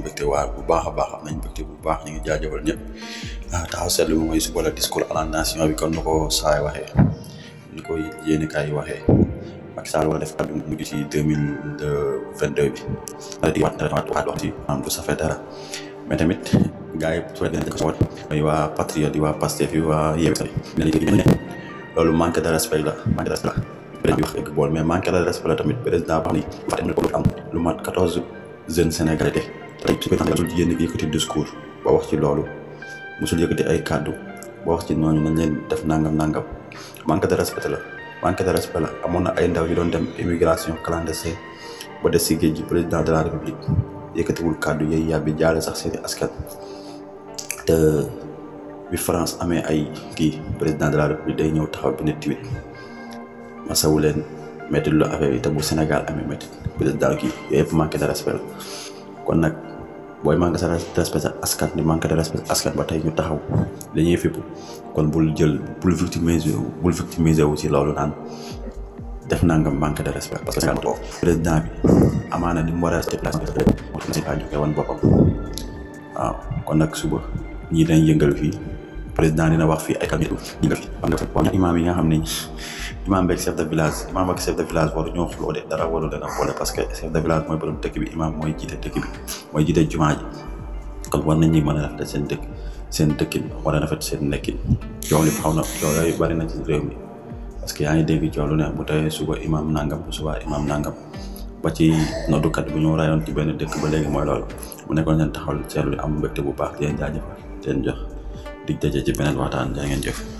mbégte waar bu baax a baax am nañ mbégte bu baax ñu ngi jaajëfal ñëpp taxaw seetlu bi mooy suba la discours à la nation bi kon na ko saay waxee ni ko yéenekaay yi waxee Macky Sall war a def kàddu mujj ci 2022 bi di wax ci am du safee dara mais tamit gars yi su fekkee ko sawat mooy waa patriote yi waa Pastef yi waa Yewwi loolu manque de respect la président bi wax dëgg bool mais manque de respect la tamit président wax ni fàtte ko am lu mat 14 jeunes sénégalais tey su fekkee musul yëkkati discours ba wax ci loolu musul yëkkati ay kàddu ba wax ci noonu nañ leen def nangam manque de respect la amoon na ay ndaw yu doon dem immigration clandestine ba des si géej gi président de la république yëkkatiwul kàddu yooyu yàbbi jaale sax seeni askan te bi France amee ay kii président de la république day ñëw taxaw bi ne tiwit masawu leen métti lu affaire yi te bu Sénégal amee métti président kii yooyu yëpp manque de respect la kon nag booy manque de respect sa askan di manque de respect askan ba tey ñu taxaw dañuy fépp kon bul victimiser wu ci loolu naan def naa nga manque de respect parce que Sénégal moo président bi amaana li mu war a déplacé moo tax a joxe woon boppam waaw kon nag suba ñii dañ yëngal fii président dina wax fii ay kàddu ñi nga fi am na imaam yi nga xam ne imaam beeg chef de village waru ñoo xuloo de dara waru leen a boole parce que chef de village mooy borom dëkk bi imaam mooy jiite dëkk bi mooy jiite jumaa ji kon war nañ ñi mën a rafet seen dëkkin war a rafet seen nekkin coow li xaw na coow yooyu bari na ci réew mi parce que yaa ngi dégg coow lu ne bu tawee suba imaam nangam bu subaa imaam nangam ba ci noddukat bu ñu rayoon ci benn dëkk ba léegi mooy loolu mu nekkoon leen taxawal seetlu am mbégte bu baax di leen jaajëfal di leen jox dig daje ci beneen waxtaan jaa ngeen jëf